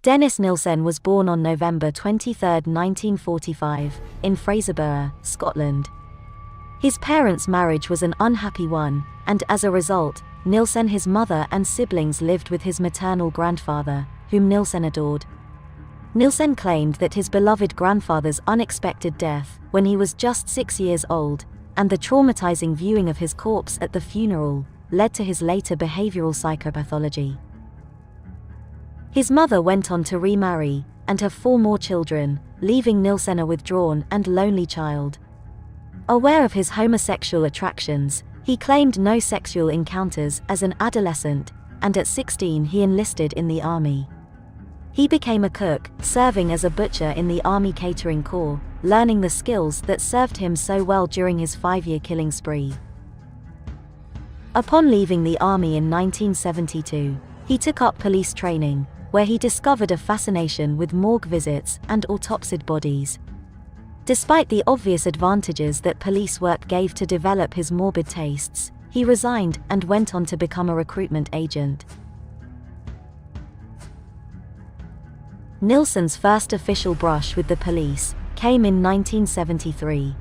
Dennis Nilsen was born on November 23, 1945, in Fraserburgh, Scotland. His parents' marriage was an unhappy one, and as a result, Nilsen, his mother and siblings lived with his maternal grandfather, whom Nilsen adored. Nilsen claimed that his beloved grandfather's unexpected death, when he was just 6 years old, and the traumatizing viewing of his corpse at the funeral, led to his later behavioral psychopathology. His mother went on to remarry, and have 4 more children, leaving Nilsen a withdrawn and lonely child. Aware of his homosexual attractions, he claimed no sexual encounters as an adolescent, and at 16 he enlisted in the army. He became a cook, serving as a butcher in the Army Catering Corps, learning the skills that served him so well during his 5-year killing spree. Upon leaving the army in 1972, he took up police training, where he discovered a fascination with morgue visits and autopsied bodies. Despite the obvious advantages that police work gave to develop his morbid tastes, he resigned and went on to become a recruitment agent. Nilsen's first official brush with the police came in 1973.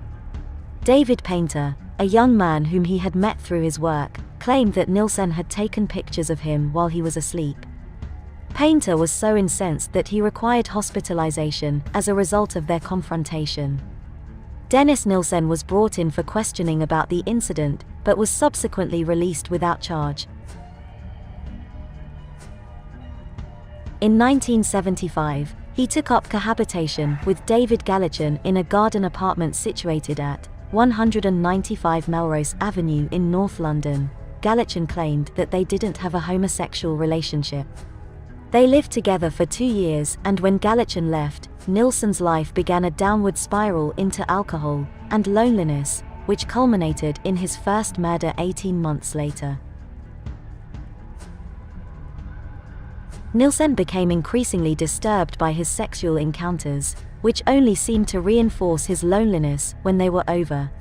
David Painter, a young man whom he had met through his work, claimed that Nilsen had taken pictures of him while he was asleep. Painter was so incensed that he required hospitalization as a result of their confrontation. Dennis Nilsen was brought in for questioning about the incident, but was subsequently released without charge. In 1975, he took up cohabitation with David Galichan in a garden apartment situated at 195 Melrose Avenue in North London. Galichan claimed that they didn't have a homosexual relationship. They lived together for 2 years, and when Galichan left, Nilsen's life began a downward spiral into alcohol and loneliness, which culminated in his first murder 18 months later. Nilsen became increasingly disturbed by his sexual encounters, which only seemed to reinforce his loneliness when they were over.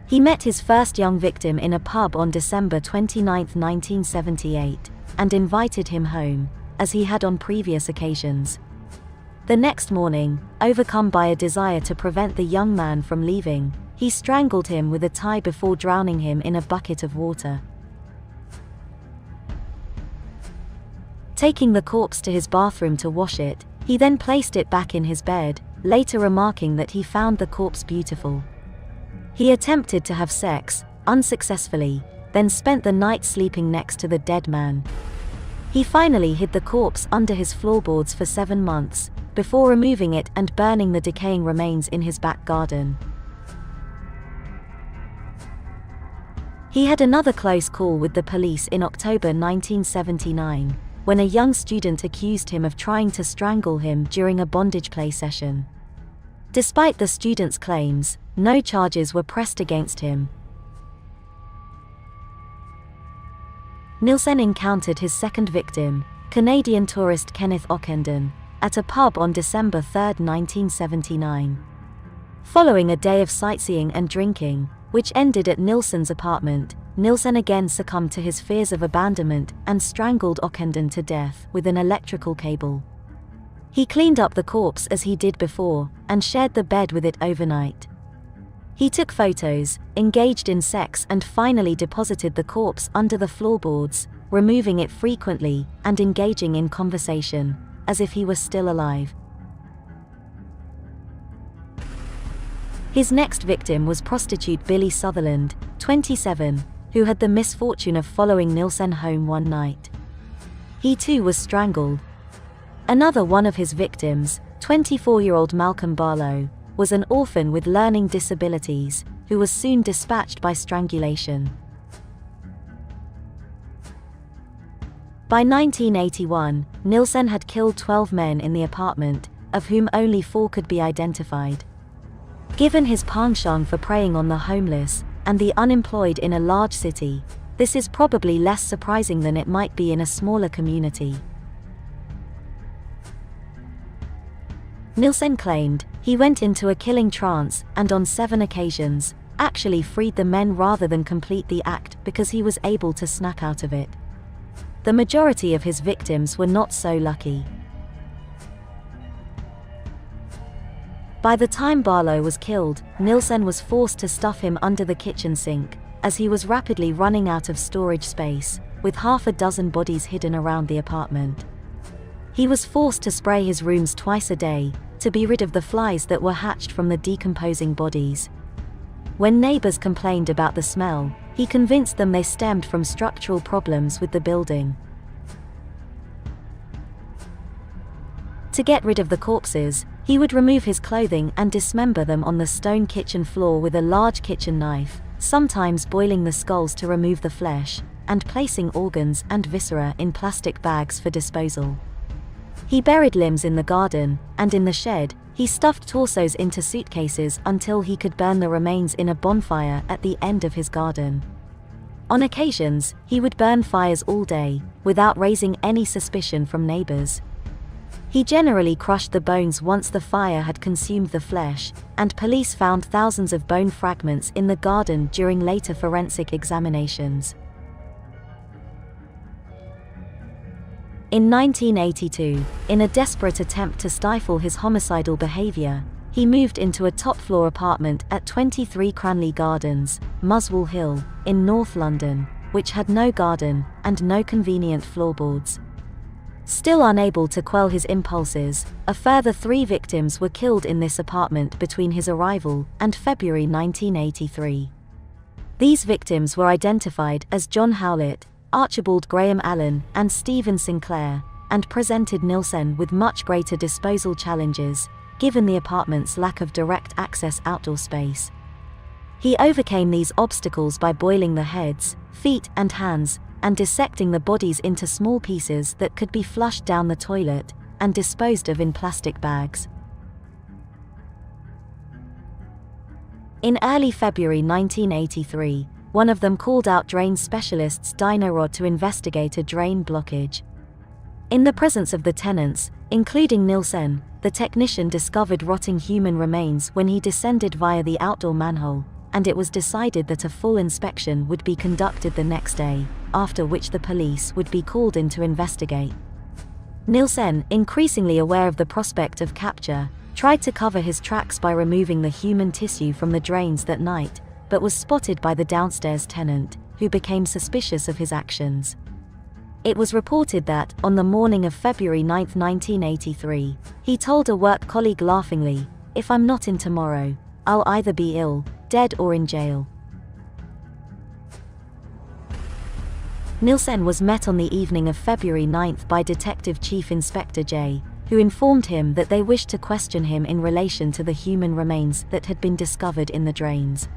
He met his first young victim in a pub on December 29, 1978, and invited him home, as he had on previous occasions. The next morning, overcome by a desire to prevent the young man from leaving, he strangled him with a tie before drowning him in a bucket of water. Taking the corpse to his bathroom to wash it, he then placed it back in his bed, later remarking that he found the corpse beautiful. He attempted to have sex, unsuccessfully, then spent the night sleeping next to the dead man. He finally hid the corpse under his floorboards for 7 months, before removing it and burning the decaying remains in his back garden. He had another close call with the police in October 1979, when a young student accused him of trying to strangle him during a bondage play session. Despite the student's claims, no charges were pressed against him. Nilsen encountered his second victim, Canadian tourist Kenneth Ockenden, at a pub on December 3, 1979. Following a day of sightseeing and drinking, which ended at Nilsen's apartment, Nilsen again succumbed to his fears of abandonment and strangled Ockenden to death with an electrical cable. He cleaned up the corpse as he did before, and shared the bed with it overnight. He took photos, engaged in sex, and finally deposited the corpse under the floorboards, removing it frequently and engaging in conversation, as if he were still alive. His next victim was prostitute Billy Sutherland, 27, who had the misfortune of following Nilsen home one night. He too was strangled. Another one of his victims, 24-year-old Malcolm Barlow, was an orphan with learning disabilities, who was soon dispatched by strangulation. By 1981, Nilsen had killed 12 men in the apartment, of whom only 4 could be identified. Given his penchant for preying on the homeless and the unemployed in a large city, this is probably less surprising than it might be in a smaller community. Nilsen claimed he went into a killing trance and on 7 occasions, actually freed the men rather than complete the act because he was able to snap out of it. The majority of his victims were not so lucky. By the time Barlow was killed, Nilsen was forced to stuff him under the kitchen sink, as he was rapidly running out of storage space, with half a dozen bodies hidden around the apartment. He was forced to spray his rooms twice a day, to be rid of the flies that were hatched from the decomposing bodies. When neighbors complained about the smell, he convinced them they stemmed from structural problems with the building. To get rid of the corpses, he would remove his clothing and dismember them on the stone kitchen floor with a large kitchen knife, sometimes boiling the skulls to remove the flesh, and placing organs and viscera in plastic bags for disposal. He buried limbs in the garden, and in the shed, he stuffed torsos into suitcases until he could burn the remains in a bonfire at the end of his garden. On occasions, he would burn fires all day, without raising any suspicion from neighbors. He generally crushed the bones once the fire had consumed the flesh, and police found thousands of bone fragments in the garden during later forensic examinations. In 1982, in a desperate attempt to stifle his homicidal behavior, he moved into a top-floor apartment at 23 Cranley Gardens, Muswell Hill, in North London, which had no garden and no convenient floorboards. Still unable to quell his impulses, a further 3 victims were killed in this apartment between his arrival and February 1983. These victims were identified as John Howlett, Archibald Graham Allen, and Stephen Sinclair, and presented Nilsen with much greater disposal challenges, given the apartment's lack of direct access outdoor space. He overcame these obstacles by boiling the heads, feet, and hands, and dissecting the bodies into small pieces that could be flushed down the toilet and disposed of in plastic bags. In early February 1983, one of them called out drain specialists Dynarod to investigate a drain blockage. In the presence of the tenants, including Nilsen, the technician discovered rotting human remains when he descended via the outdoor manhole, and it was decided that a full inspection would be conducted the next day, after which the police would be called in to investigate. Nilsen, increasingly aware of the prospect of capture, tried to cover his tracks by removing the human tissue from the drains that night, but was spotted by the downstairs tenant, who became suspicious of his actions. It was reported that, on the morning of February 9, 1983, he told a work colleague laughingly, "If I'm not in tomorrow, I'll either be ill, dead or in jail." Nilsen was met on the evening of February 9 by Detective Chief Inspector J, who informed him that they wished to question him in relation to the human remains that had been discovered in the drains.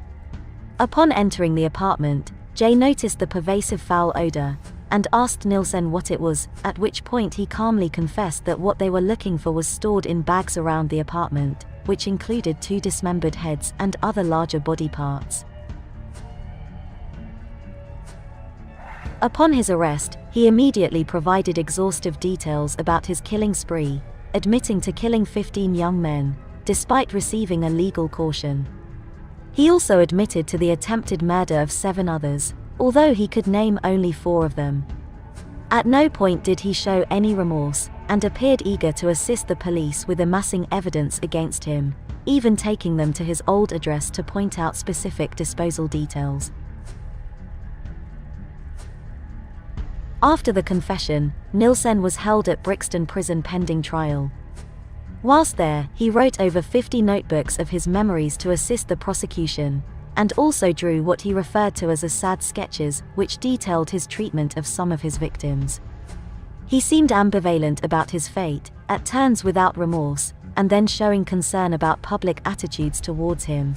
Upon entering the apartment, J noticed the pervasive foul odor, and asked Nilsen what it was, at which point he calmly confessed that what they were looking for was stored in bags around the apartment, which included 2 dismembered heads and other larger body parts. Upon his arrest, he immediately provided exhaustive details about his killing spree, admitting to killing 15 young men, despite receiving a legal caution. He also admitted to the attempted murder of 7 others, although he could name only 4 of them. At no point did he show any remorse, and appeared eager to assist the police with amassing evidence against him, even taking them to his old address to point out specific disposal details. After the confession, Nilsen was held at Brixton Prison pending trial. Whilst there, he wrote over 50 notebooks of his memories to assist the prosecution, and also drew what he referred to as sad sketches, which detailed his treatment of some of his victims. He seemed ambivalent about his fate, at turns without remorse, and then showing concern about public attitudes towards him.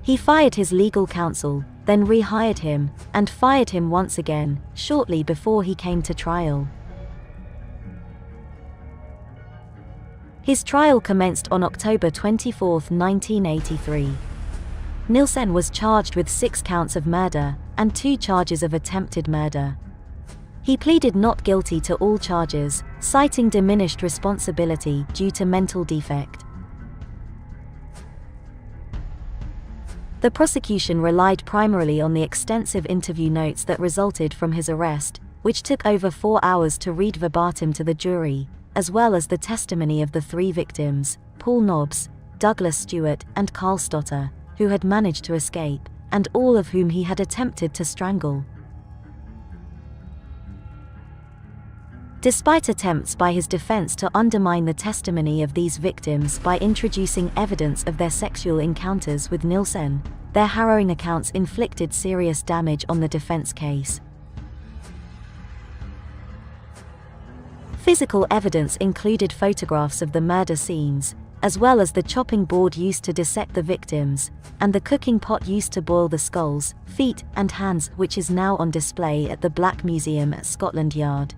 He fired his legal counsel, then rehired him, and fired him once again, shortly before he came to trial. His trial commenced on October 24, 1983. Nilsen was charged with 6 counts of murder, and 2 charges of attempted murder. He pleaded not guilty to all charges, citing diminished responsibility due to mental defect. The prosecution relied primarily on the extensive interview notes that resulted from his arrest, which took over 4 hours to read verbatim to the jury, as well as the testimony of the 3 victims, Paul Nobbs, Douglas Stewart, and Carl Stotter, who had managed to escape, and all of whom he had attempted to strangle. Despite attempts by his defense to undermine the testimony of these victims by introducing evidence of their sexual encounters with Nilsen, their harrowing accounts inflicted serious damage on the defense case. Physical evidence included photographs of the murder scenes, as well as the chopping board used to dissect the victims, and the cooking pot used to boil the skulls, feet, and hands, which is now on display at the Black Museum at Scotland Yard.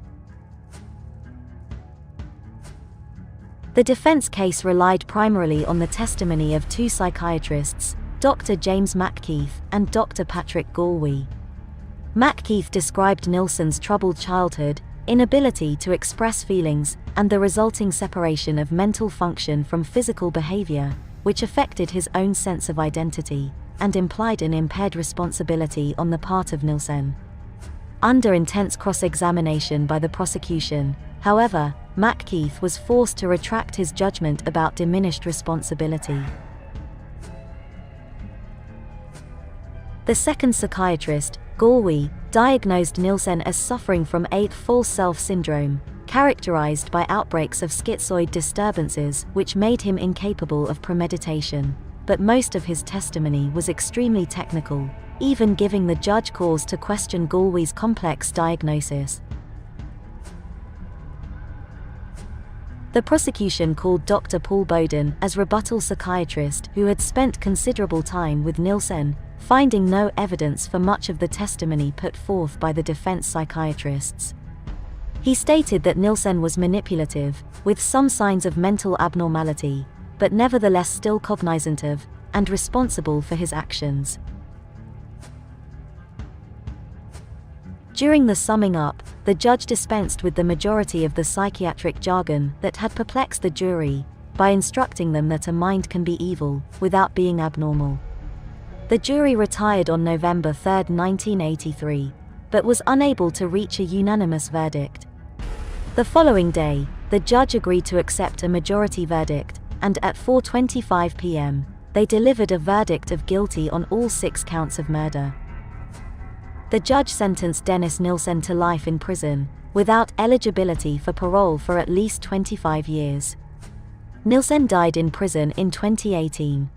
The defense case relied primarily on the testimony of two psychiatrists, Dr. James Mackkeith and Dr. Patrick Galway. Mackkeith described Nilsen's troubled childhood, inability to express feelings, and the resulting separation of mental function from physical behavior, which affected his own sense of identity, and implied an impaired responsibility on the part of Nilsen. Under intense cross-examination by the prosecution, however, Mackkeith was forced to retract his judgment about diminished responsibility. The second psychiatrist, Galway, diagnosed Nilsen as suffering from false self syndrome, characterized by outbreaks of schizoid disturbances which made him incapable of premeditation, but most of his testimony was extremely technical, even giving the judge cause to question Galway's complex diagnosis. The prosecution called Dr. Paul Bowden as rebuttal psychiatrist who had spent considerable time with Nilsen, finding no evidence for much of the testimony put forth by the defense psychiatrists. He stated that Nilsen was manipulative, with some signs of mental abnormality, but nevertheless still cognizant of, and responsible for his actions. During the summing up, the judge dispensed with the majority of the psychiatric jargon that had perplexed the jury, by instructing them that a mind can be evil, without being abnormal. The jury retired on November 3, 1983, but was unable to reach a unanimous verdict. The following day, the judge agreed to accept a majority verdict, and at 4:25 p.m., they delivered a verdict of guilty on all 6 counts of murder. The judge sentenced Dennis Nilsen to life in prison, without eligibility for parole for at least 25 years. Nilsen died in prison in 2018.